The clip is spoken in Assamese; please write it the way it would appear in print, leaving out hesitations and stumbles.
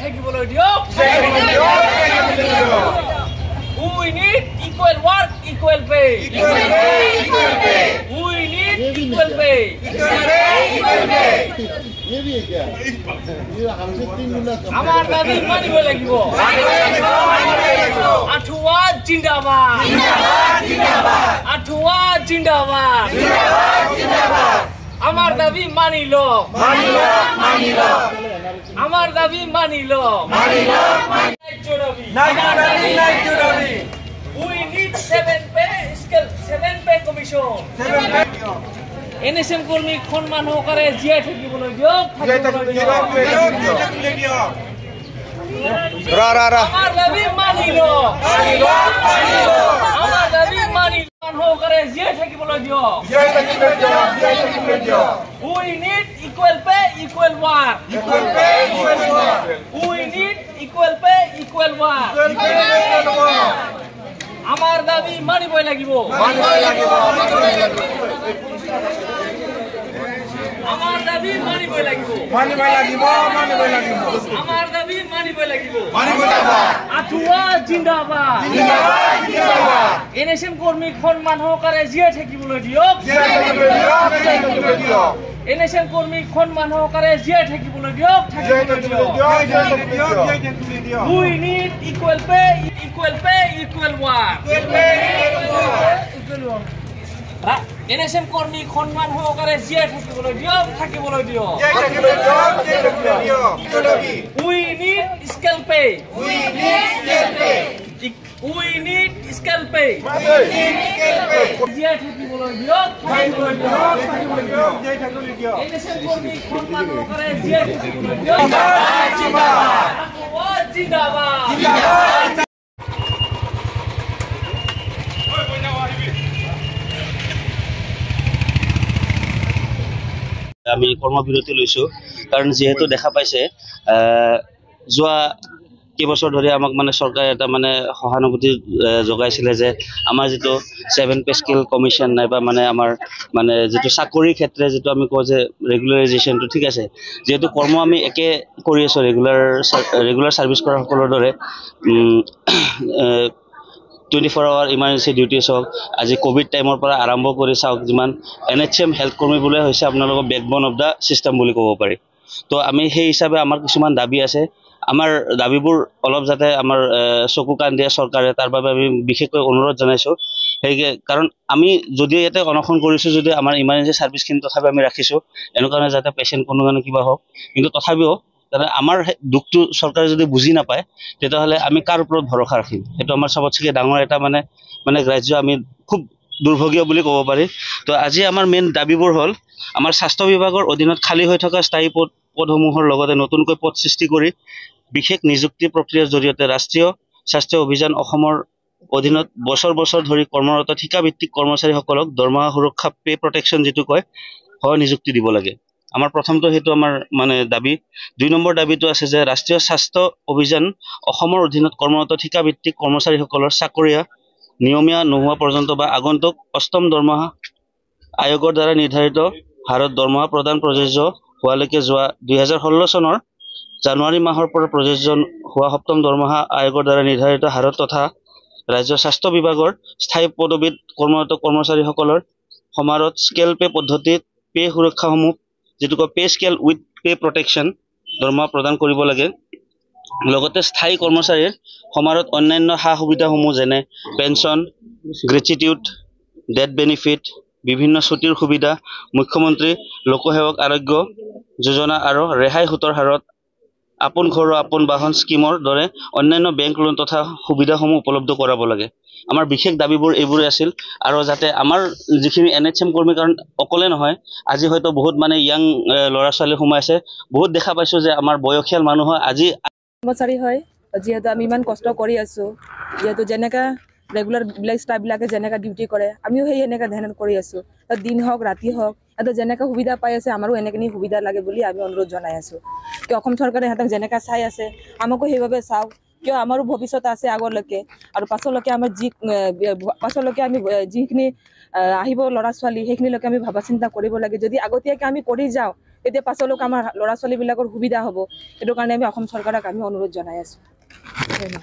থাকিবলৈ দিয়ক We need equal work, equal pay. We need equal pay. আমার দাবি মানিব লাগিব আঠুয়া জিন্দাবাদ আঠুয়া জিন্দাবাদ আমার দাবি মানিল আমার দাবি মানিল We need 7 pay commission. NSM কর্মী সম্মান সহকারে জিয়াই থাকিবলৈ দিয়ক আমার দাবি মানিল আমার দাবি মানিল সহকারে জিয়াই থাকিবলৈ দিয়ক We need equal pay, equal work. We need equal pay, equal work. আমার দাবি মানিবই লাগিব আমার দাবি মানিবই লাগিব আমার দাবি মানিবই লাগিব আঠুয়া জিন্দাবাদ NSM কর্মী সম্মান সহকারে জিয়াই থাকিবলৈ দিয়ক NSM কর্মী সম্মান সহকারে জিয়াই থাকিবলৈ দিয়ক We need equal pay, equal work. NSM কর্মী সম্মান সহকারে জিয়াই থাকিবলৈ দিয়ক We need scale pay. We need scale pay. জিয়াই থাকিবলৈ দিয়ক NSM কর্মী সম্মান সহকারে জিয়াই থাকিবলৈ দিয়ক জিন্দাবাদ আমি কৰ্মবিৰতি লৈছো কাৰণ যেহেতু দেখা পাইছে যোৱা কেইবছৰ ধৰি আমাক মানে চৰকাৰে এটা মানে সহানুভূতি যোগাইছিলে যে আমাৰ যিটো 7 পে স্কেল কমিশ্যন নাইবা মানে আমাৰ মানে যিটো চাকৰিৰ ক্ষেত্ৰে যিটো আমি কওঁ যে ৰেগুলাৰাইজেশ্যনটো ঠিক আছে যেহেতু কৰ্ম আমি একে কৰি আছো ৰেগুলাৰ ছাৰ্ভিচ কৰা সকলৰ দৰে 24 আৱাৰ ইমাৰ্জেঞ্চি ডিউটিছ হওক আজি কোভিড টাইমৰ পৰা আৰম্ভ কৰি চাওক যিমান NHM হেল্থ কৰ্মী বুলি হৈছে আপোনালোকৰ বেকবন অফ দা চিষ্টেম বুলি ক'ব পাৰি তো আমি সেই হিচাপে আমাৰ কিছুমান দাবী আছে আমাৰ দাবীবোৰ অলপ যাতে আমাৰ চকু কাণ দিয়ে চৰকাৰে তাৰ বাবে আমি বিশেষকৈ অনুৰোধ জনাইছোঁ সেইকে কাৰণ আমি যদিও ইয়াতে অনশন কৰিছোঁ যদি আমাৰ ইমাৰ্জেঞ্চি ছাৰ্ভিচখিনি তথাপি আমি ৰাখিছোঁ এনেকুৱা নহয় যাতে পেচেণ্ট কোনো কাৰণে কিবা হওক কিন্তু তথাপিও আমাৰ দুখটো চৰকাৰে যদি বুজি নাপায় তেতিয়াহ'লে আমি কাৰ ওপৰত ভৰসা ৰাখিম সেইটো আমাৰ সবতছে ডাঙৰ এটা মানে গ্ৰাহ্য আমি খুব দুৰ্ভগীয় বুলি ক'ব পাৰি তো আজি আমাৰ মেইন দাবীবোৰ হ'ল আমাৰ স্বাস্থ্য বিভাগৰ অধীনত খালী হৈ থকা স্থায়ী পদসমূহৰ লগতে নতুনকৈ পদ সৃষ্টি কৰি বিশেষ নিযুক্তি প্ৰক্ৰিয়াৰ জৰিয়তে ৰাষ্ট্ৰীয় স্বাস্থ্য অভিযান অসমৰ অধীনত বছৰ ধৰি কৰ্মৰত ঠিকাভিত্তিক কৰ্মচাৰীসকলক দৰমহা সুৰক্ষা পে প্ৰটেকশ্যন যিটো কয় হয় নিযুক্তি দিব লাগে আমাৰ প্ৰথমটো হেতু আমাৰ মানে দাবী 2 নম্বৰ দাবীটো আছে যে ৰাষ্ট্ৰীয় স্বাস্থ্য অভিযান অসমৰ অধীনত কৰ্মৰত ঠিকাভিত্তিক কৰ্মচাৰীসকলৰ চাকৰিয়া নিয়মীয়া নোহোৱা পৰ্যন্ত বা আগন্তুক অষ্টম দৰমহা আয়োগৰ দ্বাৰা নিৰ্ধাৰিত হাৰত দৰমহা প্ৰদান প্ৰযোজ্য হোৱালৈকে যোৱা 2016 চনৰ জানুৱাৰী মাহৰ পৰা প্ৰযোজ্য হোৱা সপ্তম দৰমহা আয়োগৰ দ্বাৰা নিৰ্ধাৰিত হাৰত তথা ৰাজ্য স্বাস্থ্য বিভাগৰ স্থায়ী পদবীত কৰ্মৰত কৰ্মচাৰীসকলৰ সমাৰত স্কেল পে পদ্ধতিত পে সুৰক্ষাসমূহ যেটো কয় pay scale with pay protection দৰমহা প্ৰদান কৰিব লাগে লগতে স্থায়ী কৰ্মচাৰীৰ সমাৰত অন্যান্য সা সুবিধাসমূহ যেনে পেঞ্চন গ্ৰেটিটিউড ডেথ বেনিফিট বিভিন্ন ছুটিৰ সুবিধা মুখ্যমন্ত্ৰী লোকসেৱক আৰোগ্য যোজনা আৰু ৰেহাই সুতৰ হাৰত আপোন ঘৰ আপোন বাহন স্কিমৰ দৰে অন্যান্য বেংক লোন তথা সুবিধাসমূহ উপলব্ধ কৰাব লাগে আমাৰ বিশেষ দাবীবোৰ এইবোৰে আছিল আৰু যাতে আমাৰ যিখিনি NHM কৰ্মী কাৰণ অকলে নহয় আজি হয়তো বহুত মানে ইয়াং ল'ৰা ছোৱালী সোমাই আছে বহুত দেখা পাইছো যে আমাৰ বয়সীয়াল মানুহ আজি কৰ্মচাৰী হয় যেহেতু আমি ইমান কষ্ট কৰি আছো যেহেতু যেনেকা ৰেগুলাৰ ব্লেক ষ্টাফবিলাকে যেনেকা ডিউটি কৰে আমিও সেই এনেকা ধ্যান কৰি আছো দিন হওক ৰাতি হওক এটা যেনেকা সুবিধা পাই আছে আমাৰো এনেখিনি সুবিধা লাগে বুলি আমি অনুৰোধ জনাই আছো কি অসম চৰকাৰে হাতক যেনেকা চাই আছে আমাকো সেইভাবে চাওক কিয় আমাৰো ভৱিষ্যত আছে আগলৈকে আৰু পাছলৈকে আমাৰ পাছলৈকে আমি যিখিনি আহিব ল'ৰা ছোৱালী সেইখিনিলৈকে আমি ভাবা চিন্তা কৰিব লাগে যদি আগতীয়াকৈ আমি কৰি যাওঁ তেতিয়া পাছলৈকে আমাৰ ল'ৰা ছোৱালীবিলাকৰ সুবিধা হ'ব। সেইটো কাৰণে আমি অসম চৰকাৰক আমি অনুৰোধ জনাই আছোঁ। ধন্যবাদ।